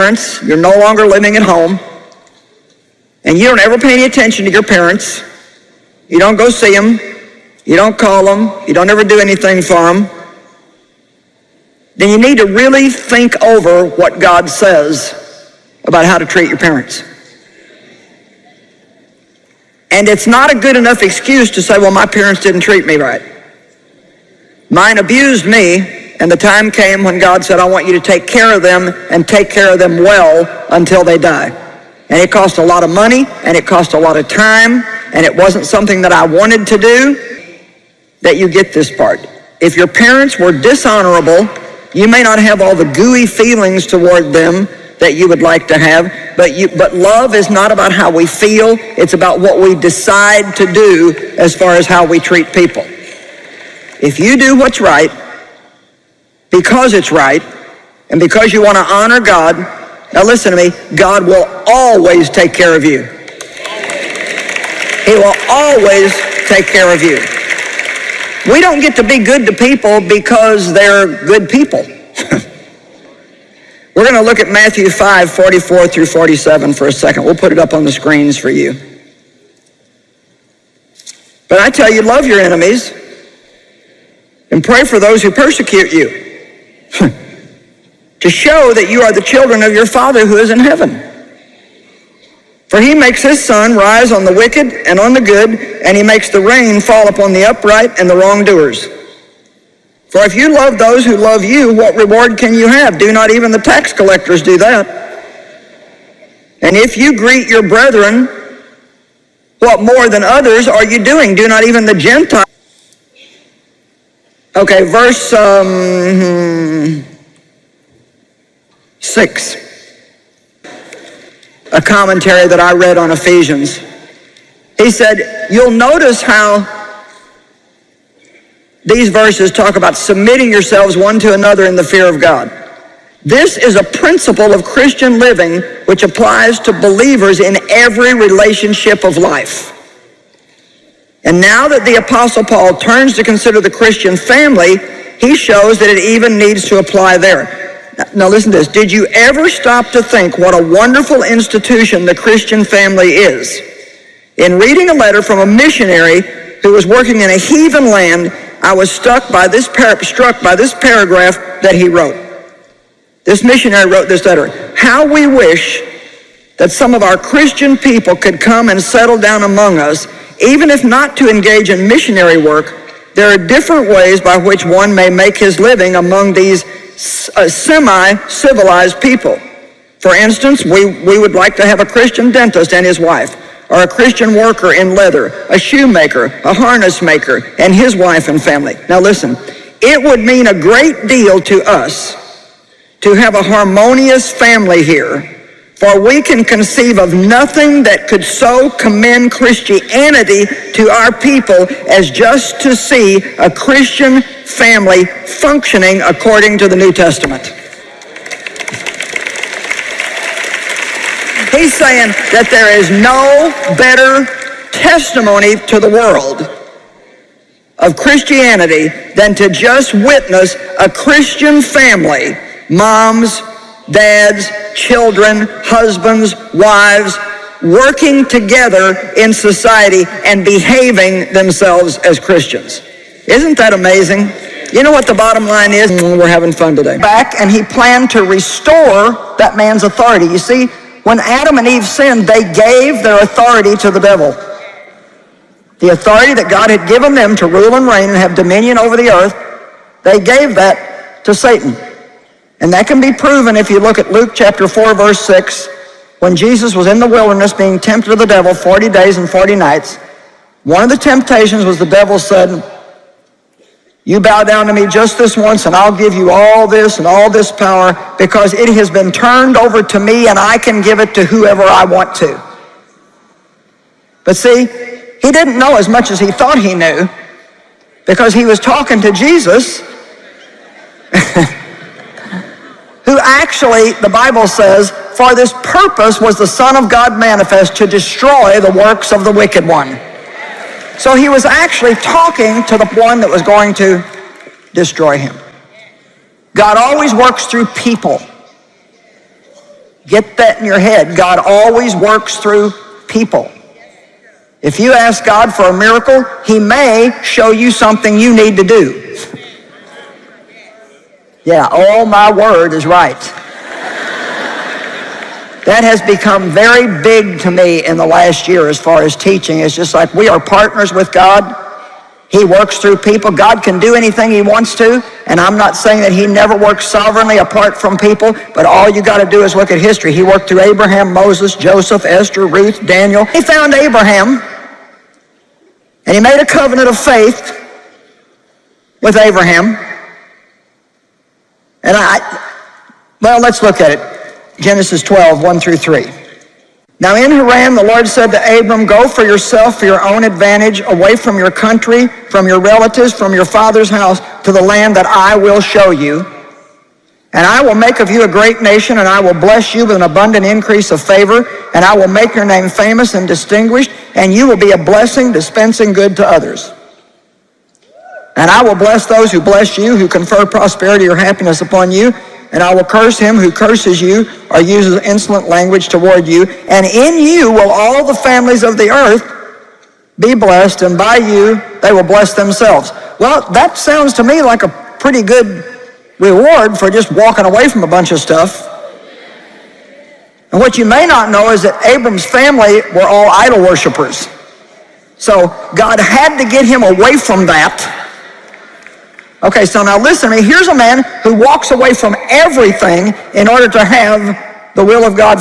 parents, you're no longer living at home, and you don't ever pay any attention to your parents, you don't go see them, you don't call them, you don't ever do anything for them, then you need to really think over what God says about how to treat your parents. And it's not a good enough excuse to say, well, my parents didn't treat me right. Mine abused me, and the time came when God said, I want you to take care of them and take care of them well until they die. And it cost a lot of money, and it cost a lot of time, and it wasn't something that I wanted to do. That you get this part. If your parents were dishonorable, you may not have all the gooey feelings toward them that you would like to have, but love is not about how we feel, it's about what we decide to do as far as how we treat people. If you do what's right, because it's right, and because you want to honor God, now listen to me, God will always take care of you. He will always take care of you. We don't get to be good to people because they're good people. We're going to look at Matthew 5:44 through 47 for a second. We'll put it up on the screens for you. But I tell you, love your enemies and pray for those who persecute you, to show that you are the children of your Father who is in heaven. For he makes his sun rise on the wicked and on the good, and he makes the rain fall upon the upright and the wrongdoers. For if you love those who love you, what reward can you have? Do not even the tax collectors do that? And if you greet your brethren, what more than others are you doing? Do not even the Gentiles. Okay, verse 6. A commentary that I read on Ephesians. He said, you'll notice how these verses talk about submitting yourselves one to another in the fear of God. This is a principle of Christian living which applies to believers in every relationship of life. And now that the Apostle Paul turns to consider the Christian family, he shows that it even needs to apply there. Now listen to this. Did you ever stop to think what a wonderful institution the Christian family is? In reading a letter from a missionary who was working in a heathen land, I was struck by this paragraph that he wrote. This missionary wrote this letter. How we wish that some of our Christian people could come and settle down among us, even if not to engage in missionary work. There are different ways by which one may make his living among these semi-civilized people. For instance, we would like to have a Christian dentist and his wife, or a Christian worker in leather, a shoemaker, a harness maker, and his wife and family. Now listen, it would mean a great deal to us to have a harmonious family here, for we can conceive of nothing that could so commend Christianity to our people as just to see a Christian family functioning according to the New Testament. He's saying that there is no better testimony to the world of Christianity than to just witness a Christian family, moms, dads, children, husbands, wives, working together in society and behaving themselves as Christians. Isn't that amazing? You know what the bottom line is? We're having fun today. Back, and he planned to restore that man's authority. You see, when Adam and Eve sinned, they gave their authority to the devil. The authority that God had given them to rule and reign and have dominion over the earth, they gave that to Satan. And that can be proven if you look at Luke chapter 4, verse 6, when Jesus was in the wilderness being tempted of the devil 40 days and 40 nights. One of the temptations was the devil said, you bow down to me just this once and I'll give you all this and all this power because it has been turned over to me and I can give it to whoever I want to. But see, he didn't know as much as he thought he knew because he was talking to Jesus who actually, the Bible says, for this purpose was the Son of God manifest to destroy the works of the wicked one. So he was actually talking to the one that was going to destroy him. God always works through people. Get that in your head. God always works through people. If you ask God for a miracle, he may show you something you need to do. Yeah, oh, my word is right. That has become very big to me in the last year as far as teaching. It's just like we are partners with God. He works through people. God can do anything he wants to, and I'm not saying that he never works sovereignly apart from people, but all you got to do is look at history. He worked through Abraham, Moses, Joseph, Esther, Ruth, Daniel. He found Abraham, and he made a covenant of faith with Abraham. And well, let's look at it. Genesis 12, 1 through 3. Now in Haran, the Lord said to Abram, go for yourself for your own advantage, away from your country, from your relatives, from your father's house, to the land that I will show you. And I will make of you a great nation, and I will bless you with an abundant increase of favor, and I will make your name famous and distinguished, and you will be a blessing, dispensing good to others. And I will bless those who bless you, who confer prosperity or happiness upon you, and I will curse him who curses you or uses insolent language toward you. And in you will all the families of the earth be blessed, and by you they will bless themselves. Well, that sounds to me like a pretty good reward for just walking away from a bunch of stuff. And what you may not know is that Abram's family were all idol worshipers. So God had to get him away from that. Okay, so now listen to me. Here's a man who walks away from everything in order to have the will of God